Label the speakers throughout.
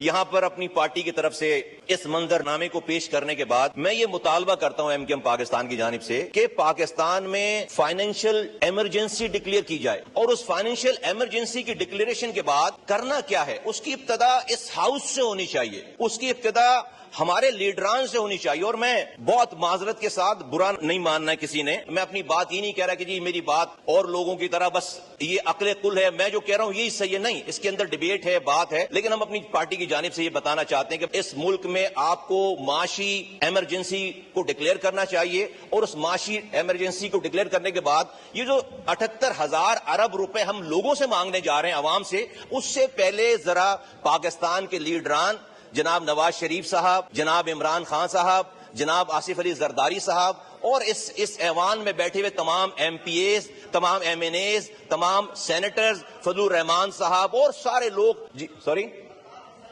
Speaker 1: یہاں پر اپنی پارٹی کی طرف سے اس منظر نامے کو پیش کرنے کے بعد میں یہ مطالبہ کرتا ہوں MKM پاکستان کی جانب سے کہ پاکستان میں فائنینشیل ایمرجنسی ڈکلیئر کی جائے، اور اس فائنینشیل ایمرجنسی کی ڈکلیریشن کے بعد کرنا کیا ہے، اس کی ابتدا اس ہاؤس سے ہونی چاہیے، اس کی ابتدا ہمارے لیڈران سے ہونی چاہیے۔ اور میں بہت معذرت کے ساتھ، برا نہیں ماننا ہے کسی نے، میں اپنی بات یہ نہیں کہہ رہا کہ جی میری بات اور لوگوں کی طرح بس یہ عقل کل ہے، میں جو کہہ رہا ہوں یہی صحیح ہے، نہیں، اس کے اندر ڈیبیٹ ہے، بات ہے، لیکن ہم اپنی پارٹی کی جانب سے یہ بتانا چاہتے ہیں کہ اس ملک میں آپ کو معاشی ایمرجنسی کو ڈکلیئر کرنا چاہیے، اور اس معاشی ایمرجنسی کو ڈکلیئر کرنے کے بعد یہ جو 78,000 ارب روپے ہم لوگوں سے مانگنے جا رہے ہیں، عوام سے، اس سے پہلے ذرا پاکستان کے لیڈران جناب نواز شریف صاحب، جناب عمران خان صاحب، جناب آصف علی زرداری صاحب، اور اس ایوان میں بیٹھے ہوئے تمام MPAs، تمام MNAs، تمام سینیٹرز، فضل الرحمان صاحب اور سارے لوگ،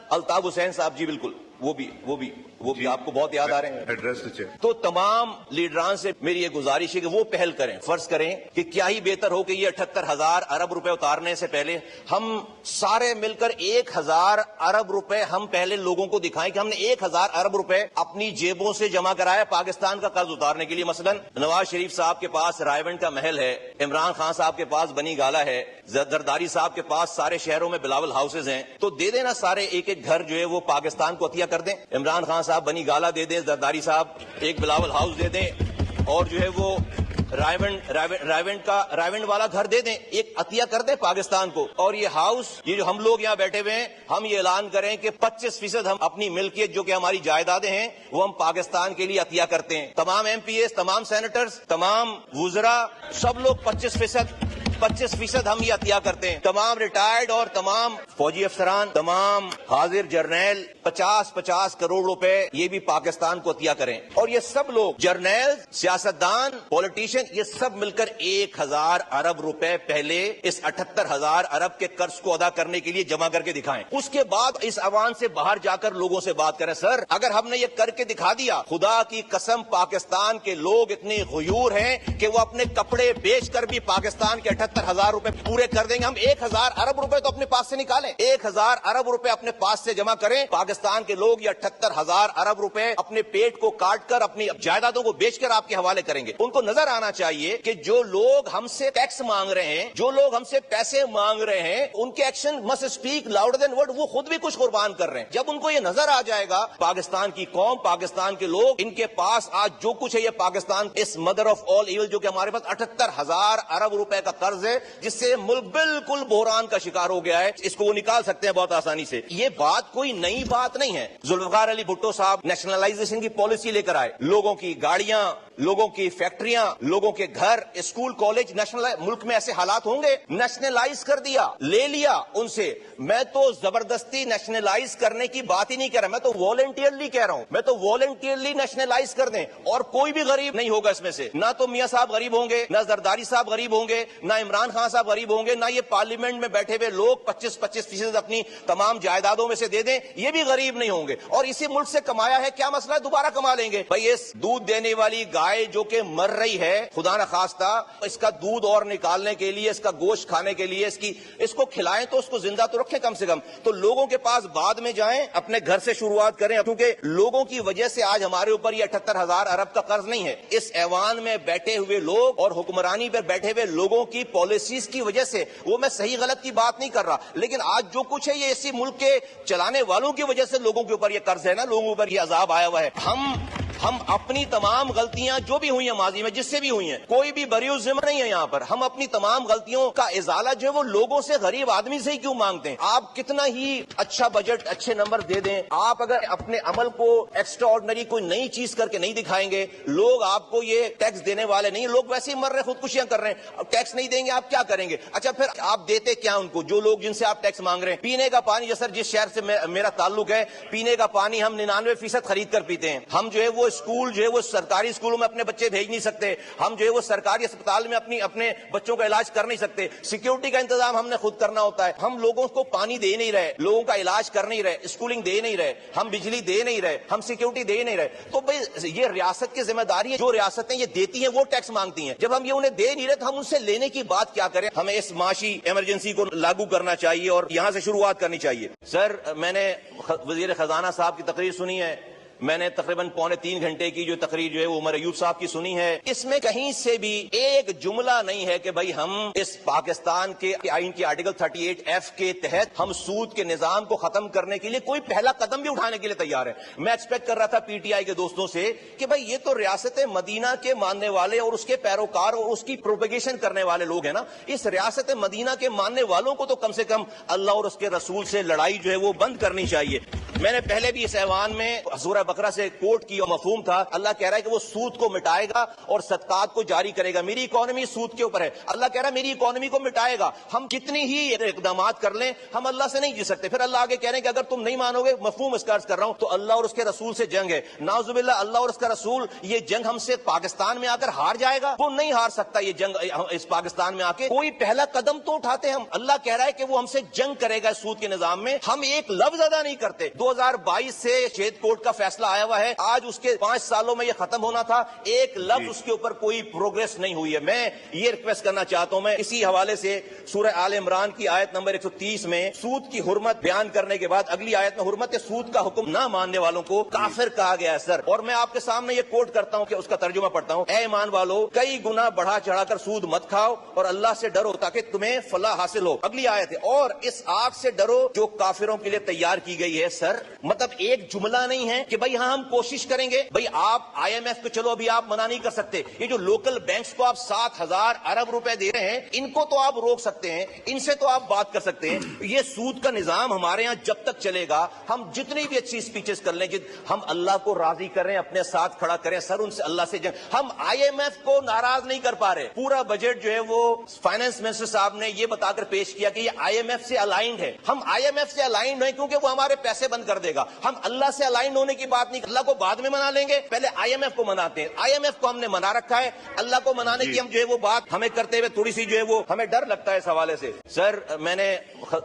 Speaker 1: الطاف حسین صاحب، جی بالکل، وہ بھی آپ کو بہت یاد آ رہے ہیں ایڈریس سے۔ تو تمام لیڈران سے میری یہ گزارش ہے کہ وہ پہل کریں، فرض کریں کہ کیا ہی بہتر ہو کہ یہ 78,000 ارب روپے اتارنے سے پہلے ہم سارے مل کر 1,000 ارب روپے ہم پہلے لوگوں کو دکھائیں کہ ہم نے 1,000 ارب روپے اپنی جیبوں سے جمع کرایا پاکستان کا قرض اتارنے کے لیے۔ مثلا نواز شریف صاحب کے پاس رائے کا محل ہے، عمران خان صاحب کے پاس بنی گالا ہے، زرداری صاحب کے پاس سارے شہروں میں بلاول ہاؤسز ہیں، تو دے دینا سارے ایک ایک گھر جو ہے وہ پاکستان کو عطیہ کر دیں۔ عمران خان صاحب بنی گالا دے دیں، زرداری صاحب ایک بلاول ہاؤس دے دیں، اور جو ہے وہ رائیونڈ والا گھر دے دیں، ایک عطیہ کر دیں پاکستان کو۔ اور یہ ہاؤس، یہ جو ہم لوگ یہاں بیٹھے ہوئے ہیں، ہم یہ اعلان کریں کہ 25% ہم اپنی ملکیت جو کہ ہماری جائیدادیں ہیں وہ ہم پاکستان کے لیے عطیہ کرتے ہیں۔ تمام MPAs، تمام سینیٹرز، تمام وزراء، سب لوگ 25% ہم یہ عطیہ کرتے ہیں۔ تمام ریٹائرڈ اور تمام فوجی افسران، تمام حاضر جرنیل 50 کروڑ روپے یہ بھی پاکستان کو عطیہ کریں۔ اور یہ سب لوگ، جرنیل، سیاستدان، پولیٹیشین، یہ سب مل کر 1,000 ارب روپے پہلے اس 78,000 ارب کے قرض کو ادا کرنے کے لیے جمع کر کے دکھائیں۔ اس کے بعد اس عوام سے باہر جا کر لوگوں سے بات کریں۔ سر، اگر ہم نے یہ کر کے دکھا دیا، خدا کی قسم پاکستان کے لوگ اتنے غیور ہیں کہ وہ اپنے کپڑے بیچ کر بھی پاکستان کے 78,000 روپے پورے کر دیں گے۔ ہم 1,000 ارب روپے تو اپنے پاس سے نکالیں، 1,000 ارب روپے اپنے پاس سے جمع کریں۔ پاکستان کے لوگ یہ 78,000 ارب روپے اپنے پیٹ کو کاٹ کر، اپنی جائیدادوں کو بیچ کر آپ کے حوالے کریں گے۔ ان کو نظر آنا چاہیے کہ جو لوگ ہم سے ٹیکس مانگ رہے ہیں، جو لوگ ہم سے پیسے مانگ رہے ہیں، ان کے action must speak louder than word, وہ خود بھی کچھ قربان کر رہے ہیں۔ جب ان کو یہ نظر آ جائے گا، پاکستان کی قوم، پاکستان کے لوگ، ان کے پاس آج جو کچھ ہے، یہ پاکستان اس مدر آف آل ایول جو کہ ہمارے پاس 78,000 ارب روپے کا قرض ہے، جس سے ملک بالکل بحران کا شکار ہو گیا ہے، اس کو وہ نکال سکتے ہیں بہت آسانی سے۔ یہ بات کوئی نئی بات نہیں ہے۔ ذوالفقار علی بھٹو صاحب نیشنلائزیشن کی پالیسی لے کر آئے، لوگوں کی گاڑیاں، لوگوں کی فیکٹریاں، لوگوں کے گھر، اسکول، کالج ملک میں ایسے حالات ہوں گے، نیشنلائز کر دیا، لے لیا ان سے۔ میں تو زبردستی نیشنلائز کرنے کی بات ہی نہیں کہہ رہا، میں تو والنٹیئرلی کہہ رہا ہوں، میں تو والنٹیئرلی نیشنلائز کر دیں، اور کوئی بھی غریب نہیں ہوگا اس میں سے۔ نہ تو میاں صاحب غریب ہوں گے، نہ زرداری صاحب غریب ہوں گے، نہ عمران خان صاحب غریب ہوں گے، نہ یہ پارلیمنٹ میں بیٹھے ہوئے لوگ 25% اپنی تمام جائیدادوں میں سے دے دیں، یہ بھی غریب نہیں ہوں گے۔ اور اسی ملک سے کمایا ہے، کیا مسئلہ ہے، دوبارہ کما لیں گے۔ بھائی، اس دودھ دینے والی گائے جو کہ مر رہی ہے، خدا نخواستہ، اس کا دودھ اور نکالنے کے لیے، اس کا گوشت کھانے کے لیے، اس کو کھلائیں تو اس کو زندہ تو رکھیں کم سے کم۔ تو لوگوں کے پاس بعد میں جائیں، اپنے گھر سے شروعات کریں، کیونکہ لوگوں کی وجہ سے آج ہمارے اوپر یہ 78,000 ارب کا قرض نہیں ہے، اس ایوان میں بیٹھے ہوئے لوگ اور حکمرانی پر بیٹھے ہوئے لوگوں کی پالیسیز کی وجہ سے۔ وہ میں صحیح غلط کی بات نہیں کر رہا، لیکن آج جو کچھ ہے یہ اسی ملک کے چلانے والوں کی وجہ سے لوگوں کے اوپر یہ قرض ہے نا، لوگوں کے اوپر یہ عذاب آیا ہوا ہے۔ ہم اپنی تمام غلطیاں جو بھی ہوئی ہیں ماضی میں، جس سے بھی ہوئی ہیں، کوئی بھی بری الذمہ نہیں ہے یہاں پر۔ ہم اپنی تمام غلطیوں کا ازالہ جو ہے وہ لوگوں سے، غریب آدمی سے ہی کیوں مانگتے ہیں؟ آپ کتنا ہی اچھا بجٹ، اچھے نمبر دے دیں، آپ اگر اپنے عمل کو ایکسٹرا آرڈنری کوئی نئی چیز کر کے نہیں دکھائیں گے، لوگ آپ کو یہ ٹیکس دینے والے نہیں، لوگ ویسے ہی مر رہے ہیں، خودکشیاں کر رہے ہیں، ٹیکس نہیں دیں گے آپ کیا کریں گے؟ اچھا، پھر آپ دیتے کیا ان کو، جو لوگ جن سے آپ ٹیکس مانگ رہے ہیں؟ پینے کا پانی، جیسے جس شہر سے میرا تعلق ہے، پینے کا پانی ہم 99% خرید کر پیتے ہیں۔ ہم جو ہے وہ वो स्कूल जो है वो सरकारी स्कूलों में अपने बच्चे भेज नहीं सकते, हम जो है वो सरकारी अस्पताल में अपने बच्चों का इलाज कर नहीं सकते, सिक्योरिटी का इंतजाम हमने खुद करना होता है, हम लोगों को पानी दे नहीं रहे, लोगों का इलाज कर नहीं रहे, स्कूलिंग दे नहीं रहे, हम बिजली दे नहीं रहे, हम सिक्योरिटी दे नहीं रहे। तो भाई ये रियासत की जिम्मेदारी है, जो रियासतें ये देती हैं वो टैक्स मांगती हैं, जब हम ये उन्हें दे नहीं रहे तो हम उनसे लेने की बात क्या करें। हमें इस माशी इमरजेंसी को लागू करना चाहिए और यहां से शुरुआत करनी चाहिए। सर, मैंने वजीर खजाना साहब की तकरीर सुनी है, मैंने तकरीबन 2.25 घंटे की जो तकरीर जो है वो उमर अयूब साहब की सुनी है। इसमें कहीं से भी एक जुमला नहीं है कि भाई हम इस पाकिस्तान के आईन के आर्टिकल 38F के तहत हम सूद के निजाम को खत्म करने के लिए कोई पहला कदम भी उठाने के लिए तैयार है। मैं एक्सपेक्ट कर रहा था पीटीआई के दोस्तों से कि भाई ये तो रियासत मदीना के मानने वाले और उसके पैरोकार और उसकी प्रोपेगेशन करने वाले लोग हैं ना, इस रियासत मदीना के मानने वालों को तो कम से कम अल्लाह और उसके रसूल से लड़ाई जो है वो बंद करनी चाहिए। मैंने पहले भी इस ऐवान में सूरह बकरा से कोट की और मफहूम था, अल्लाह कह रहा है कि वो सूद को मिटाएगा और सदकात को जारी करेगा। मेरी इकोनॉमी सूद के ऊपर है, अल्लाह कह रहा है मेरी इकोनॉमी को मिटाएगा। हम कितनी ही इकदाम कर लें, हम अल्लाह से नहीं जी सकते। फिर अल्लाह आगे कह रहे हैं कि अगर तुम नहीं मानोगे, मफहूम इसका अर्ज कर रहा हूं, तो अल्लाह और उसके रसूल से जंग है। नाउजुबिल्लाह, अल्लाह और उसका रसूल ये जंग हमसे पाकिस्तान में आकर हार जाएगा? वो नहीं हार सकता ये जंग इस पाकिस्तान में आके। कोई पहला कदम तो उठाते हम। अल्लाह कह रहा है कि वो हमसे जंग करेगा सूद के निजाम में, हम एक लफ्ज अदा नहीं करते। 2022 से शेद कोर्ट का फैसला आया हुआ है, आज उसके 5 सालों में ये खत्म होना था, एक लफ्ज उसके ऊपर कोई प्रोग्रेस नहीं हुई है। मैं ये रिक्वेस्ट करना चाहता हूं, मैं इसी हवाले से सूरह आल इमरान की आयत नंबर 130 में सूद की हुर्मत बयान करने के बाद अगली आयत में हुर्मत सूद का हुक्म ना मानने वालों को काफिर कहा गया है सर। और मैं आपके सामने ये कोट करता हूं कि उसका तर्जुमा पढ़ता हूं, ऐ ईमान वालों, कई गुना बढ़ा चढ़ाकर सूद मत खाओ और अल्लाह से डरो ताकि तुम्हें फलाह हासिल हो। अगली आयत है, और इस आग से डरो जो काफिरों के लिए तैयार की गई है। सर, मतलब एक जुमला नहीं है कि भाई हाँ हम कोशिश करेंगे। भाई आप IMF को चलो अभी आप मना नहीं कर सकते, ये जो लोकल बैंक्स को आप 7,000 अरब रुपए दे रहे हैं, इनको तो आप रोक सकते हैं, इनसे तो आप बात कर सकते हैं। ये सूद का निजाम हमारे यहाँ जब तक चलेगा, हम जितनी भी अच्छी स्पीचेस कर लें कि हम अल्लाह को राजी करें, अपने साथ खड़ा करें, सर उनसे अल्लाह से जंग, हम IMF को नाराज नहीं कर पा रहे। पूरा बजट जो है वो फाइनेंस मिनिस्टर साहब ने ये बताकर पेश किया कि ये IMF से अलाइंड है। हम IMF से अलाइंड है क्योंकि वो हमारे पैसे बंद कर देगा। हम अल्लाह से अलाइंड होने की बात नहीं, अल्लाह को बाद में मना लेंगे, पहले IMF को मनाते हैं। IMF को हमने मना रखा है, अल्लाह को मनाने की हम जो है वो बात हमें करते हुए थोड़ी सी जो है वो हमें डर लगता है इस हवाले से। सर, मैंने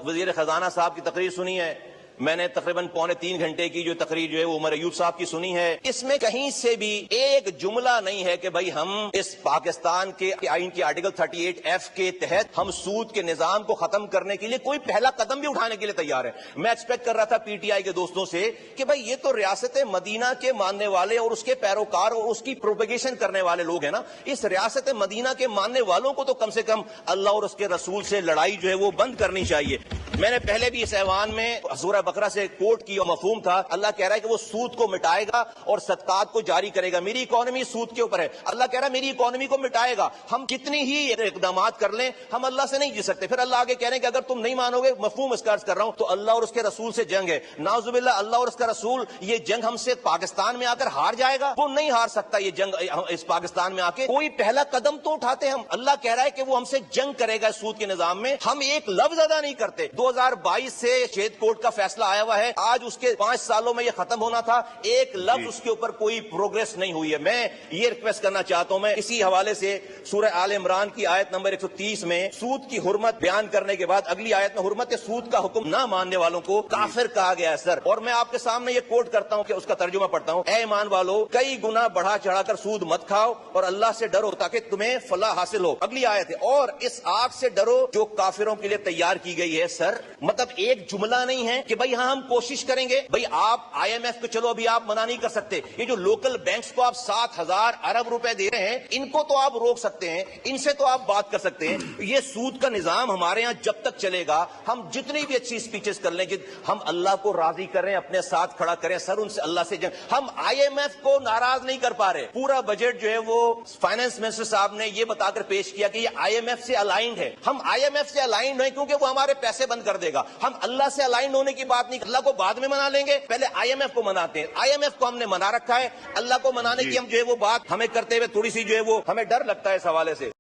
Speaker 1: वजीर खजाना साहब की तकरीर सुनी है, मैंने तकरीबन 2.25 घंटे की जो तकरीर जो है वो उमर अयूब साहब की सुनी है। इसमें कहीं से भी एक जुमला नहीं है कि भाई हम इस पाकिस्तान के आईन के आर्टिकल 38F के तहत हम सूद के निजाम को खत्म करने के लिए कोई पहला कदम भी उठाने के लिए तैयार है। मैं एक्सपेक्ट कर रहा था पीटीआई के दोस्तों से कि भाई ये तो रियासत मदीना के मानने वाले और उसके पैरोकार और उसकी प्रोपेगेशन करने वाले लोग हैं ना, इस रियासत मदीना के मानने वालों को तो कम से कम अल्लाह और उसके रसूल से लड़ाई जो है वो बंद करनी चाहिए। मैंने पहले भी इस ऐवान में सूरह बकरा से कोट की और मफहूम था, अल्लाह कह रहा है कि वो सूद को मिटाएगा और सदकात को जारी करेगा। मेरी इकोनॉमी सूद के ऊपर है, अल्लाह कह रहा है मेरी इकोनॉमी को मिटाएगा। हम कितनी ही इकदाम कर लें, हम अल्लाह से नहीं जी सकते। फिर अल्लाह आगे कह रहे हैं कि अगर तुम नहीं मानोगे, मफहूम इसका अर्ज कर रहा हूं, तो अल्लाह और उसके रसूल से जंग है। नाउजुबिल्लाह, अल्लाह और उसका रसूल ये जंग हमसे पाकिस्तान में आकर हार जाएगा? वो नहीं हार सकता ये जंग इस पाकिस्तान में आके। कोई पहला कदम तो उठाते हम। अल्लाह कह रहा है कि वो हमसे जंग करेगा सूद के निजाम में, हम एक लफ्ज अदा नहीं करते। 2022 से शेद कोर्ट का फैसला आया हुआ है, आज उसके 5 सालों में ये खत्म होना था, एक लफ्ज उसके ऊपर कोई प्रोग्रेस नहीं हुई है। मैं ये रिक्वेस्ट करना चाहता हूं, मैं इसी हवाले से सूरह आल इमरान की आयत नंबर 130 में सूद की हुर्मत बयान करने के बाद अगली आयत में हुर्मत सूद का हुक्म ना मानने वालों को काफिर कहा गया है सर। और मैं आपके सामने ये कोट करता हूं कि उसका तर्जुमा पढ़ता हूं, ऐ ईमान वालों, कई गुना बढ़ा चढ़ाकर सूद मत खाओ और अल्लाह से डरो ताकि तुम्हें फलाह हासिल हो। अगली आयत है, और इस आग से डरो जो काफिरों के लिए तैयार की गई है। सर, मतलब एक जुमला नहीं है कि भाई हाँ हम कोशिश करेंगे। भाई आप IMF को चलो अभी आप मना नहीं कर सकते, ये जो लोकल बैंक्स को आप 7,000 अरब रुपए दे रहे हैं, इनको तो आप रोक सकते हैं, इनसे तो आप बात कर सकते हैं। ये सूद का निजाम हमारे यहाँ जब तक चलेगा, हम जितनी भी अच्छी स्पीचेस कर लें कि हम अल्लाह को राजी करें, अपने साथ खड़ा करें, सर उनसे अल्लाह से जंग, हम IMF को नाराज नहीं कर पा रहे। पूरा बजट जो है वो फाइनेंस मिनिस्टर साहब ने ये बताकर पेश किया कि ये IMF से अलाइंड है। हम IMF से अलाइंड है क्योंकि वो हमारे पैसे बंद कर देगा। हम अल्लाह से अलाइंड होने की बात नहीं, अल्लाह को बाद में मना लेंगे, पहले IMF को मनाते हैं। IMF को हमने मना रखा है, अल्लाह को मनाने की हम जो है वो बात हमें करते हुए थोड़ी सी जो है वो हमें डर लगता है इस हवाले से।